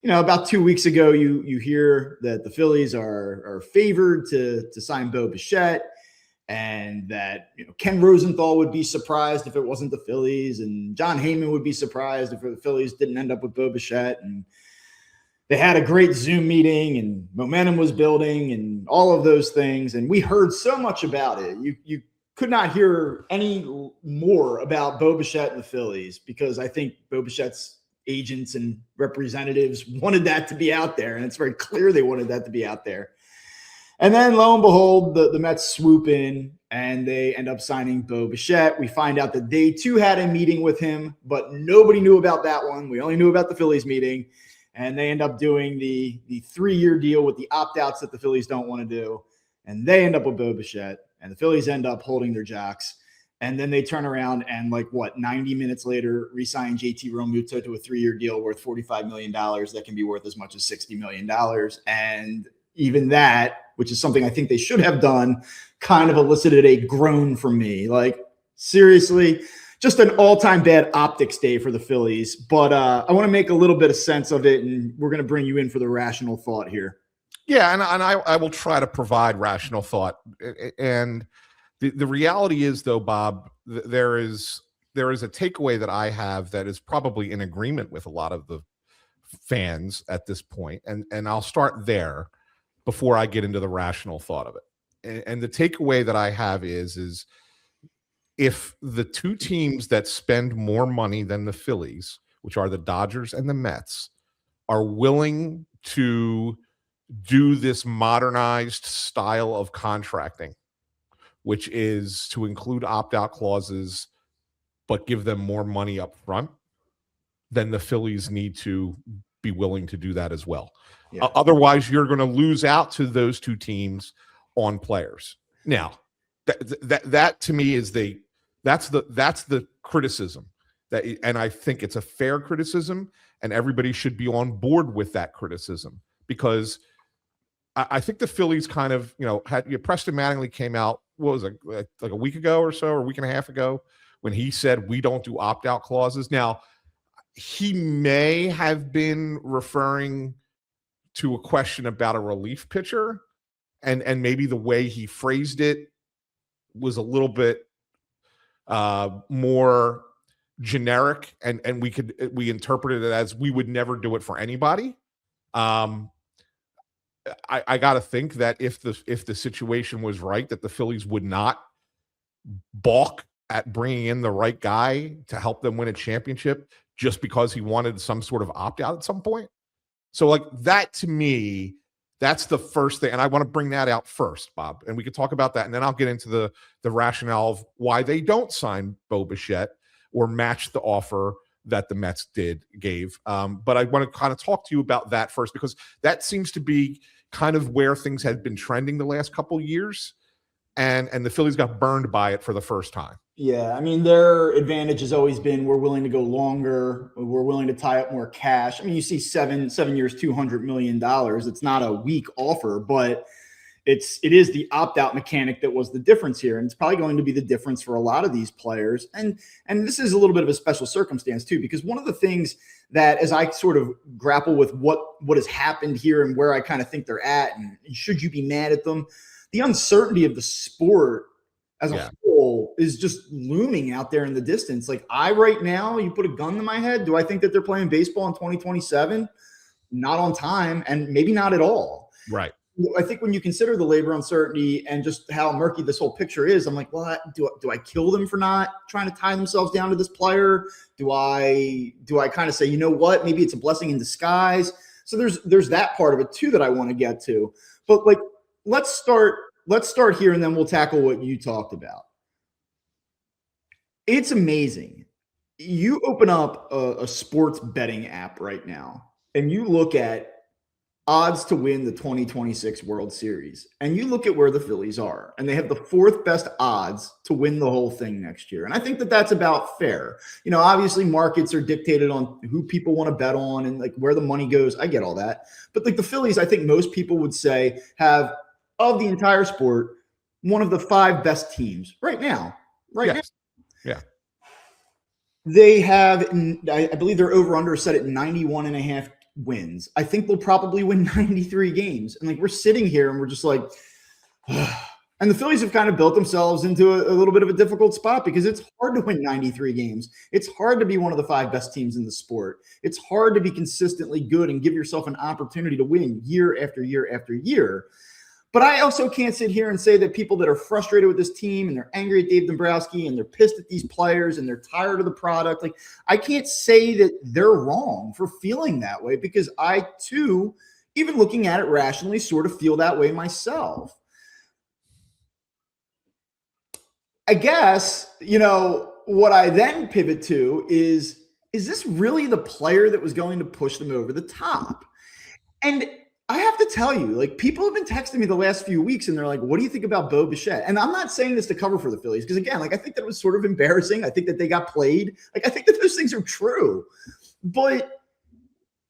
About 2 weeks ago, you hear that the Phillies are favored to sign Bichette, and that Ken Rosenthal would be surprised if it wasn't the Phillies, and John Heyman would be surprised if the Phillies didn't end up with Bichette. And they had a great Zoom meeting, and momentum was building, and all of those things. And we heard so much about it. You could not hear any more about Bichette and the Phillies, because I think Bichette's agents and representatives wanted that to be out there, and it's very clear they wanted that to be out there. And then lo and behold, the Mets swoop in and they end up signing Bichette. We find out that they too had a meeting with him, but nobody knew about that one. We only knew about the Phillies meeting, and they end up doing the 3-year deal with the opt-outs that the Phillies don't want to do, and they end up with Bichette, and the Phillies end up holding their jocks. And then they turn around and 90 minutes later, re-sign JT Realmuto to a 3-year deal worth $45 million that can be worth as much as $60 million. And even that, which is something I think they should have done, kind of elicited a groan from me. Seriously, just an all-time bad optics day for the Phillies. But I want to make a little bit of sense of it, and we're going to bring you in for the rational thought here. Yeah, and I will try to provide rational thought. And the reality is, though, Bob, there is a takeaway that I have that is probably in agreement with a lot of the fans at this point, and I'll start there before I get into the rational thought of it. And the takeaway that I have is if the two teams that spend more money than the Phillies, which are the Dodgers and the Mets, are willing to do this modernized style of contracting, which is to include opt-out clauses but give them more money up front, then the Phillies need to be willing to do that as well. Yeah. Otherwise, you're going to lose out to those two teams on players. Now, that to me is that's the criticism and I think it's a fair criticism, and everybody should be on board with that criticism, because I think the Phillies kind of, had Preston Mattingly came out, what was it, like a week ago or so, or a week and a half ago, when he said we don't do opt-out clauses. Now, he may have been referring to a question about a relief pitcher, and maybe the way he phrased it was a little bit more generic, and we interpreted it as we would never do it for anybody. I got to think that if the situation was right, that the Phillies would not balk at bringing in the right guy to help them win a championship just because he wanted some sort of opt-out at some point. So that, to me, that's the first thing. And I want to bring that out first, Bob, and we could talk about that. And then I'll get into the rationale of why they don't sign Bichette or match the offer that the Mets gave. But I want to kind of talk to you about that first, because that seems to be kind of where things had been trending the last couple of years. And the Phillies got burned by it for the first time. Yeah, I mean, their advantage has always been we're willing to go longer. We're willing to tie up more cash. I mean, you see 7 years, $200 million. It's not a weak offer, but it is the opt-out mechanic that was the difference here. And it's probably going to be the difference for a lot of these players. And this is a little bit of a special circumstance too, because one of the things that, as I sort of grapple with what has happened here and where I kind of think they're at, and should you be mad at them, the uncertainty of the sport as a whole is just looming out there in the distance. Right now, you put a gun to my head, do I think that they're playing baseball in 2027? Not on time, and maybe not at all. Right. I think when you consider the labor uncertainty and just how murky this whole picture is, I'm like, well, do I kill them for not trying to tie themselves down to this player? Do I kind of say, you know what, maybe it's a blessing in disguise? So there's that part of it too that I want to get to. But let's start here, and then we'll tackle what you talked about. It's amazing. You open up a sports betting app right now, and you look at odds to win the 2026 World Series, and you look at where the Phillies are, and they have the 4th best odds to win the whole thing next year. And I think that that's about fair. Obviously markets are dictated on who people want to bet on and where the money goes. I get all that. But the Phillies, I think most people would say, have, of the entire sport, one of the 5 best teams right now. Now. Yeah. They have, I believe their over-under is set at 91.5 wins. I think they'll probably win 93 games. And like, we're sitting here and we're just like, and the Phillies have kind of built themselves into a little bit of a difficult spot because it's hard to win 93 games. It's hard to be one of the 5 best teams in the sport. It's hard to be consistently good and give yourself an opportunity to win year after year after year. But I also can't sit here and say that people that are frustrated with this team and they're angry at Dave Dombrowski and they're pissed at these players and they're tired of the product, like, I can't say that they're wrong for feeling that way, because I too, even looking at it rationally, sort of feel that way myself. I guess, what I then pivot to is this really the player that was going to push them over the top? And I have to tell you, like, people have been texting me the last few weeks and they're like, what do you think about Bichette? And I'm not saying this to cover for the Phillies, because again, like, I think that was sort of embarrassing. I think that they got played. Like, I think that those things are true, but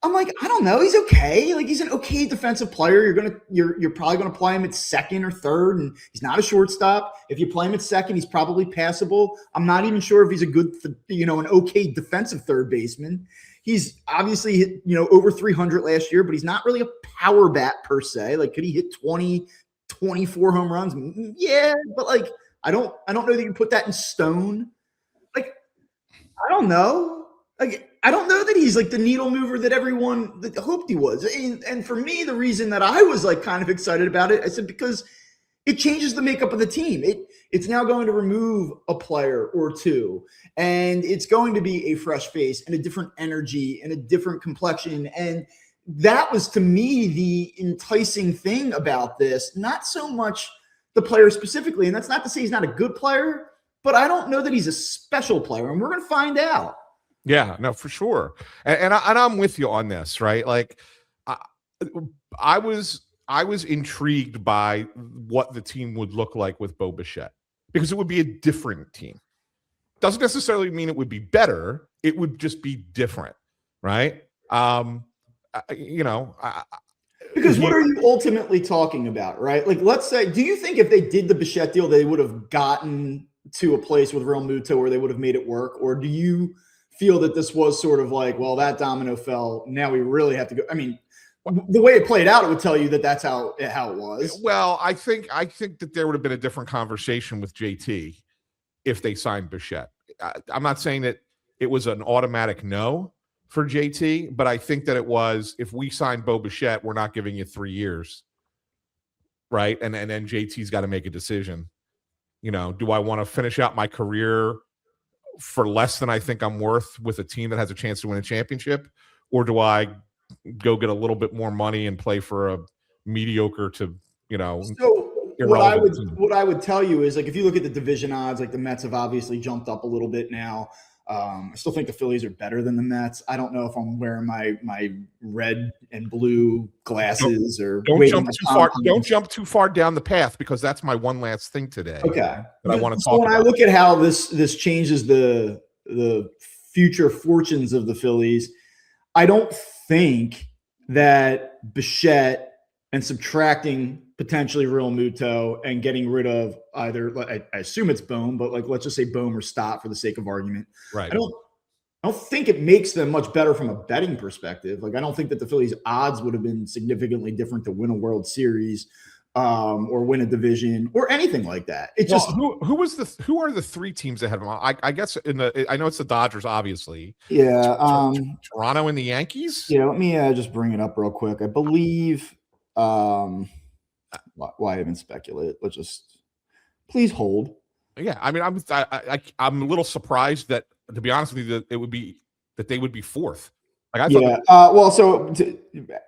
I'm like, I don't know. He's okay. Like, he's an okay defensive player. You're probably gonna play him at second or third, and he's not a shortstop. If you play him at second, he's probably passable. I'm not even sure if he's a good, an okay defensive third baseman. He's obviously hit, over 300 last year, but he's not really a power bat per se. Like, could he hit 20, 24 home runs? Yeah, but like, I don't know that you can put that in stone. Like, I don't know. Like, I don't know that he's like the needle mover that everyone hoped he was. And for me, the reason that I was like kind of excited about it, I said, because it changes the makeup of the team. It's now going to remove a player or two, and it's going to be a fresh face and a different energy and a different complexion. And that was, to me, the enticing thing about this, not so much the player specifically. And that's not to say he's not a good player, but I don't know that he's a special player, and we're going to find out. Yeah, no, for sure. And I'm with you on this, right? Like, I was intrigued by what the team would look like with Bichette, because it would be a different team. Doesn't necessarily mean it would be better. It would just be different, right? Because what are you ultimately talking about, right? Like, let's say, do you think if they did the Bichette deal, they would have gotten to a place with Real Muto where they would have made it work? Or do you feel that this was sort of like, well, that domino fell, now we really have to go? I mean, the way it played out, it would tell you that that's how it was. Well, I think that there would have been a different conversation with JT if they signed Bichette. I'm not saying that it was an automatic no for JT, but I think that it was, if we signed Bichette, we're not giving you 3 years, right? And then JT's got to make a decision. Do I want to finish out my career for less than I think I'm worth with a team that has a chance to win a championship, or do I go get a little bit more money and play for a mediocre to, So what I would tell you is, like, if you look at the division odds, like, the Mets have obviously jumped up a little bit now. I still think the Phillies are better than the Mets. I don't know if I'm wearing my red and blue glasses don't jump too far down the path, because that's my one last thing today. Okay. That I want to talk about. When I look at how this changes the future fortunes of the Phillies, I don't think that Bichette and subtracting potentially Real Muto and getting rid of either, I assume it's Bohm, but like, let's just say Bohm or Stott for the sake of argument. Right. I don't think it makes them much better from a betting perspective. Like, I don't think that the Phillies' odds would have been significantly different to win a World Series or win a division or anything like that. It's just who are the 3 teams that have them? I guess I know it's the Dodgers, obviously. Yeah. Toronto and the Yankees. Yeah. Let me just bring it up real quick. I believe. Why even speculate? Let's just please hold. Yeah, I mean, I'm a little surprised that, to be honest with you, that they would be 4th. Like, I thought.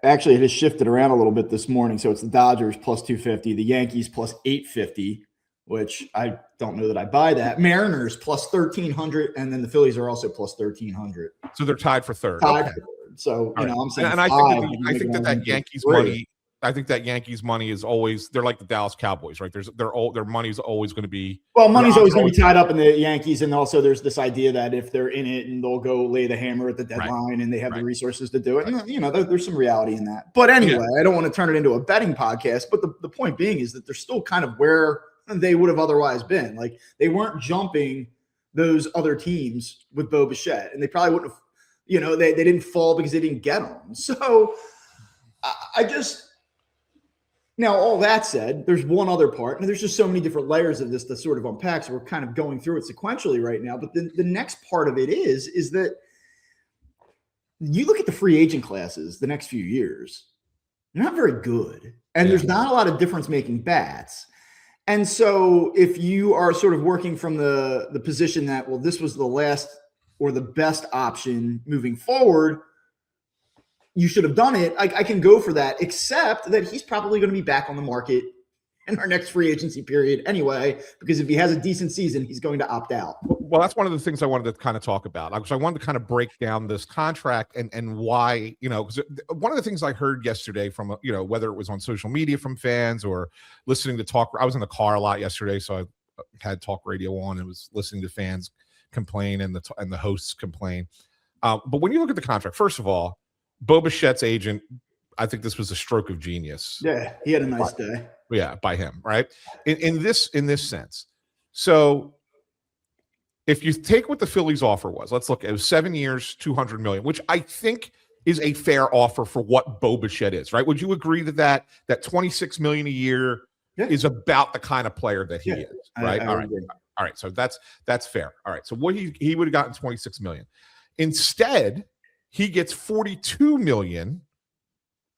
Actually, it has shifted around a little bit this morning. So it's the Dodgers plus 250, the Yankees plus 850, which I don't know that I buy that. Mariners plus 1,300, and then the Phillies are also plus 1,300. So they're tied for 3rd. For 3rd. So I'm saying, and I think that Yankees money. I think that Yankees money is always, they're like the Dallas Cowboys, right? Their money is always going to be. Well, money's always going to be tied up in the Yankees. And also there's this idea that if they're in it and they'll go lay the hammer at the deadline and they have the resources to do it. And, there's some reality in that. But anyway, I don't want to turn it into a betting podcast. But the point being is that they're still kind of where they would have otherwise been. Like, they weren't jumping those other teams with Bichette. And they probably wouldn't have You know, they didn't fall because they didn't get them. So I just, now all that said, there's one other part, and there's just so many different layers of this to sort of unpack. So we're kind of going through it sequentially right now. But the next part of it is that you look at the free agent classes the next few years, they're not very good. And there's not a lot of difference making bats. And so if you are sort of working from the position that, well, this was the last or the best option moving forward, you should have done it. I can go for that, except that he's probably going to be back on the market in our next free agency period anyway, because if he has a decent season, he's going to opt out. Well, that's one of the things I wanted to kind of talk about. I wanted to kind of break down this contract and why, you know, because one of the things I heard yesterday from, you know, whether it was on social media from fans or listening to talk, I was in the car a lot yesterday, so I had talk radio on and was listening to fans complain and the hosts complain. But when you look at the contract, first of all, Bichette's agent, I think this was a stroke of genius. Yeah, he had a nice day. Yeah, by him, right? In this sense. So if you take what the Phillies offer was, let's look, it was 7 years, $200 million, which I think is a fair offer for what Bichette is, right? Would you agree that $26 million a year is about the kind of player that he is, right? All right. So that's fair. All right. So what he would have gotten $26 million. Instead, he gets $42 million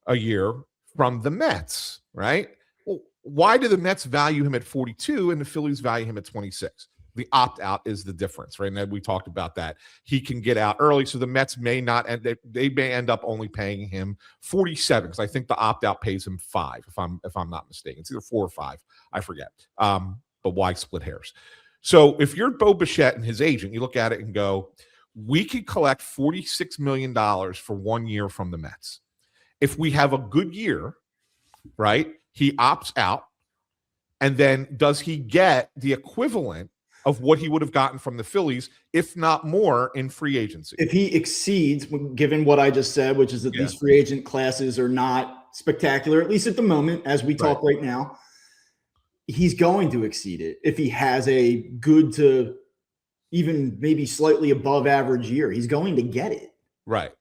a year from the Mets, right? Well, why do the Mets value him at 42 and the Phillies value him at 26? The opt-out is the difference, right? And we talked about that. He can get out early, so the Mets may not, and they may end up only paying him 47, because I think the opt-out pays him 5, if I'm not mistaken. It's either 4 or 5, I forget. But why split hairs? So if you're Bichette and his agent, you look at it and go, we could collect $46 million for 1 year from the Mets. If we have a good year, right, he opts out, and then does he get the equivalent of what he would have gotten from the Phillies, if not more, in free agency? If he exceeds, given what I just said, which is that these free agent classes are not spectacular, at least at the moment, as we talk right now, he's going to exceed it. If he has a good to even maybe slightly above average year, he's going to get it. Right.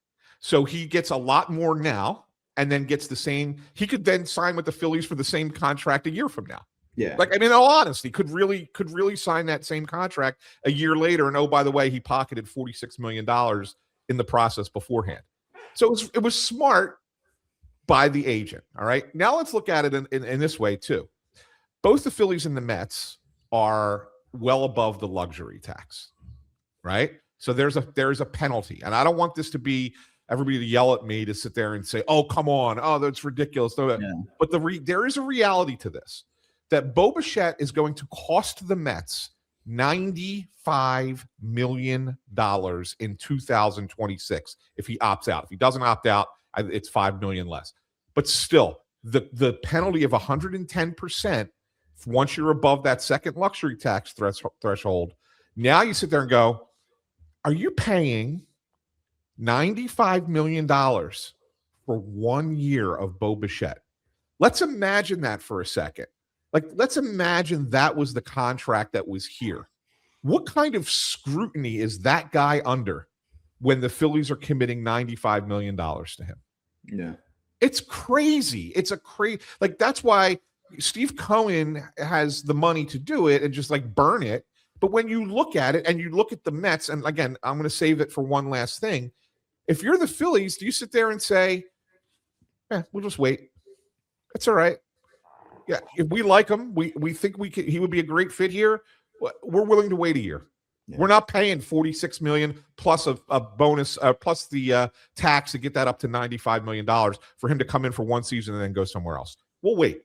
So he gets a lot more now and then gets the same. He could then sign with the Phillies for the same contract a year from now. Yeah. Like, I mean, in all honesty, could really sign that same contract a year later. And oh, by the way, he pocketed $46 million in the process beforehand. So it was smart by the agent. All right. Now let's look at it in this way too. Both the Phillies and the Mets are well above the luxury tax, right? So there's a penalty. And I don't want this to be everybody to yell at me to sit there and say, oh, come on. Oh, that's ridiculous. Yeah. But there is a reality to this, that Bichette is going to cost the Mets $95 million in 2026 if he opts out. If he doesn't opt out, it's $5 million less. But still, the penalty of 110%, once you're above that second luxury tax threshold, now you sit there and go, are you paying $95 million for 1 year of Bichette? Let's imagine that for a second. Like, let's imagine that was the contract that was here. What kind of scrutiny is that guy under when the Phillies are committing $95 million to him? Yeah. It's crazy. It's a crazy, like, that's why Steve Cohen has the money to do it and just like burn it. But when you look at it and you look at the Mets, and again, I'm going to save it for one last thing. If you're the Phillies, do you sit there and say, we'll just wait? It's all right. Yeah, if we like him, we think he would be a great fit here. We're willing to wait a year. Yeah. We're not paying $46 million plus a bonus, plus the tax to get that up to $95 million for him to come in for one season and then go somewhere else. We'll wait.